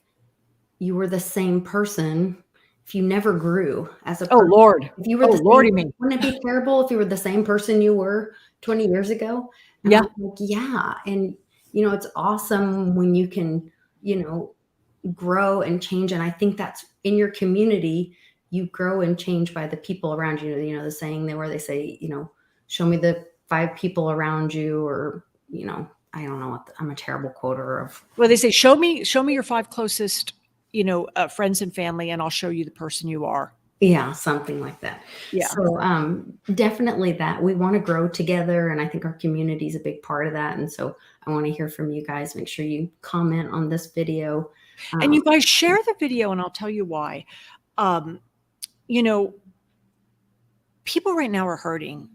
you were the same person? If you never grew as a person, Lord. If you were wouldn't it be terrible if you were the same person you were 20 years ago? And yeah. Yeah. And, it's awesome when you can, grow and change. And I think that's in your community, you grow and change by the people around you. The saying where they say, show me the 5 people around you, or, I don't know I'm a terrible quoter of. Well, they say, show me your 5 closest friends and family, and I'll show you the person you are. Yeah, something like that. Yeah. So definitely that we want to grow together, and I think our community is a big part of that. And so I want to hear from you guys. Make sure you comment on this video, and you guys share the video, and I'll tell you why. People right now are hurting.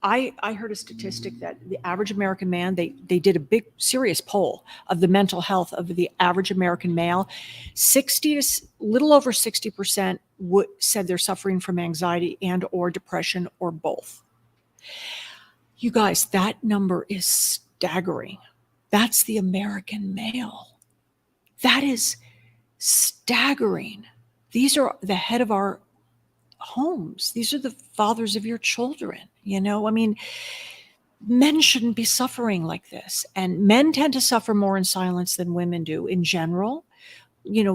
I heard a statistic that the average American man, they did a big serious poll of the mental health of the average American male. Little over 60% said they're suffering from anxiety and or depression, or both. You guys, that number is staggering. That's the American male. That is staggering. These are the head of our homes. These are the fathers of your children. Men shouldn't be suffering like this. And men tend to suffer more in silence than women do in general.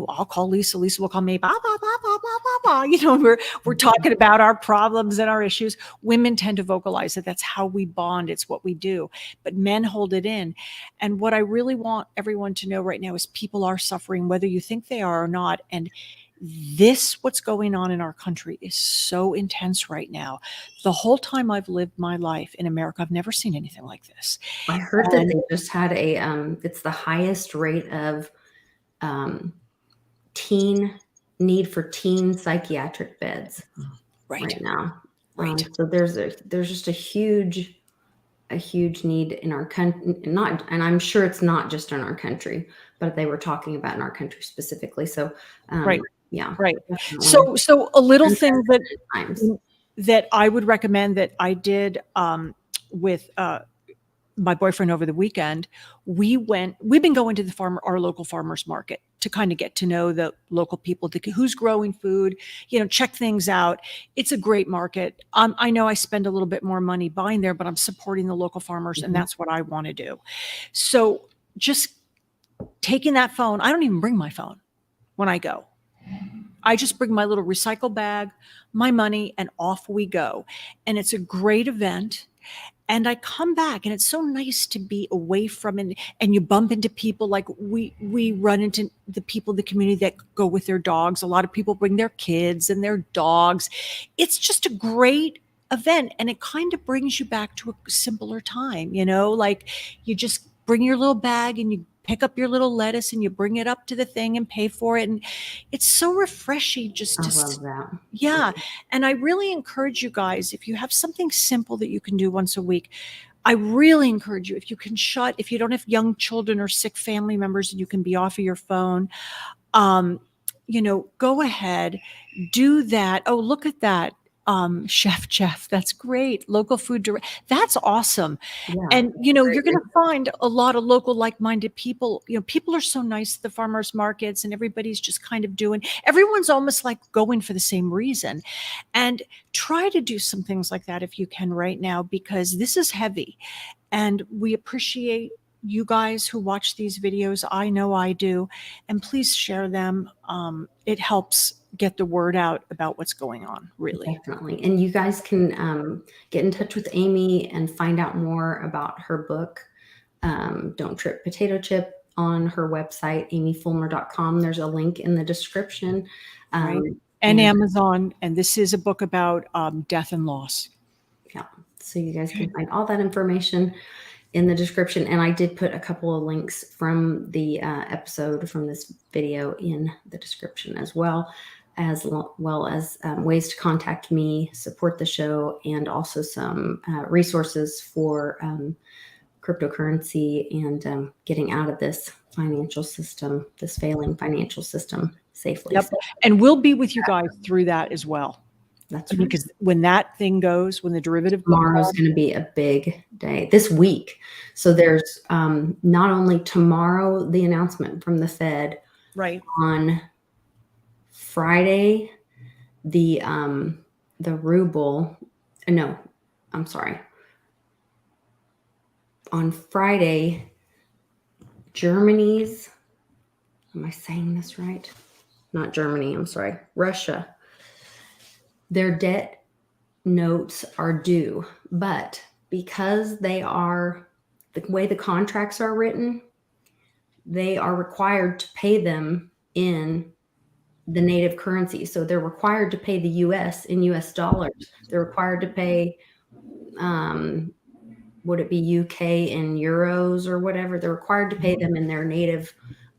I'll call Lisa. Lisa will call me. Blah blah blah blah blah blah blah. We're talking about our problems and our issues. Women tend to vocalize it. That's how we bond. It's what we do. But men hold it in. And what I really want everyone to know right now is people are suffering, whether you think they are or not. And what's going on in our country is so intense right now. The whole time I've lived my life in America, I've never seen anything like this. I heard that they just had it's the highest rate of need for teen psychiatric beds right now. Right. So there's just a huge need in our country, and I'm sure it's not just in our country, but they were talking about in our country specifically. So, Right. Yeah. Right. Definitely. So a little thing Times. that I would recommend that I did with my boyfriend over the weekend, we've been going to our local farmers market to kind of get to know the local people, who's growing food, check things out. It's a great market. I know I spend a little bit more money buying there, but I'm supporting the local farmers, and that's what I want to do. So just taking that phone, I don't even bring my phone when I go. I just bring my little recycle bag, my money, and off we go. And it's a great event. And I come back, and it's so nice to be away from it. And you bump into people, like we run into the people in the community that go with their dogs. A lot of people bring their kids and their dogs. It's just a great event, and it kind of brings you back to a simpler time, like you just bring your little bag and you pick up your little lettuce and you bring it up to the thing and pay for it. And it's so refreshing just to love that. Yeah. And I really encourage you guys, if you have something simple that you can do once a week, I really encourage you, if you can if you don't have young children or sick family members and you can be off of your phone, go ahead, do that. Oh, look at that. Chef Jeff, that's great. Local food direct. That's awesome. Yeah. And, you're going to find a lot of local like-minded people. People are so nice at the farmers markets, and everybody's just kind of everyone's almost like going for the same reason. And try to do some things like that if you can right now, because this is heavy, and we appreciate you guys who watch these videos. I know I do. And please share them. It helps get the word out about what's going on, really. Definitely. And you guys can get in touch with Amy and find out more about her book, Don't Trip Potato Chip, on her website, amyfulmer.com. There's a link in the description. Right. And Amazon. And this is a book about death and loss. Yeah. So you guys can find all that information in the description. And I did put a couple of links from the episode, from this video, in the description as well as ways to contact me, support the show, and also some resources for cryptocurrency and getting out of this financial system, this failing financial system, safely. Yep. And we'll be with you guys through that as well. That's right. Because when that thing goes, when the derivative tomorrow's going to be a big day this week. So there's not only tomorrow the announcement from the Fed, right, on Friday the ruble. No, I'm sorry. On Friday, Germany's. Am I saying this right? Not Germany. I'm sorry. Russia. Their debt notes are due, but because they are, the way the contracts are written, they are required to pay them in the native currency. So they're required to pay the US in US dollars. They're required to pay, would it be UK in euros or whatever? They're required to pay them in their native,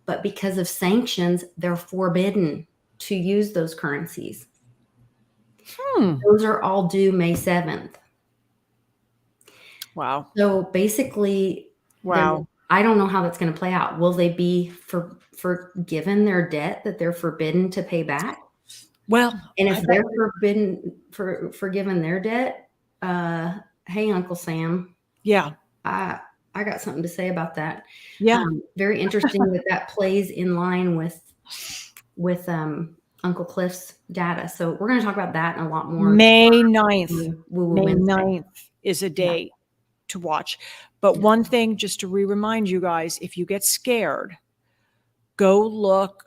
but because of sanctions, they're forbidden to use those currencies. Those are all due May 7th. Wow. So basically, wow. I don't know how that's going to play out. Will they be forgiven their debt that they're forbidden to pay back? Well, and if they're forgiven their debt, hey, Uncle Sam. Yeah. I got something to say about that. Yeah. Very interesting that plays in line with Uncle Cliff's data. So we're going to talk about that and a lot more. May 9th. May 9th is a day to watch. But one thing, just to remind you guys, if you get scared, go look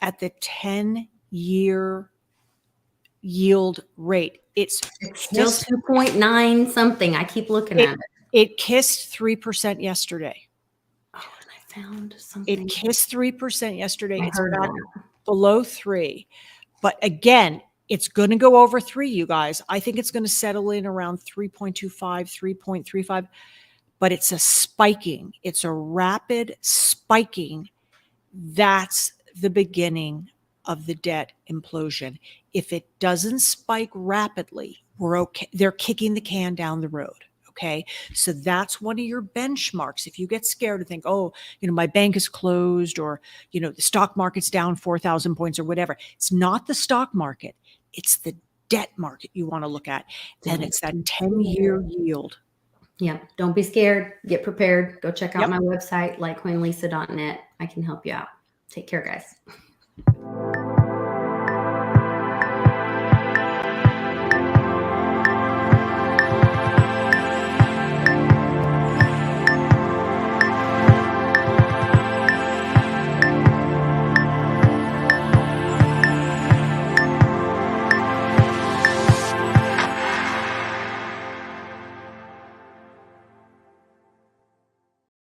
at the 10-year yield rate. It's Still 2.9 something. I keep looking at it. It kissed 3% yesterday. Oh, and I found something. It kissed 3% yesterday. I It's heard back that. below 3. But again, it's going to go over 3, you guys. I think it's going to settle in around 3.25, 3.35. But it's a spiking. It's a rapid spiking. That's the beginning of the debt implosion. If it doesn't spike rapidly, we're okay. They're kicking the can down the road. Okay. So that's one of your benchmarks. If you get scared to think, oh, my bank is closed, or, the stock market's down 4,000 points or whatever. It's not the stock market. It's the debt market you want to look at. And it's that 10-year yield. Yep. Don't be scared. Get prepared. Go check out Yep. my website, litecoinlisa.net. I can help you out. Take care, guys.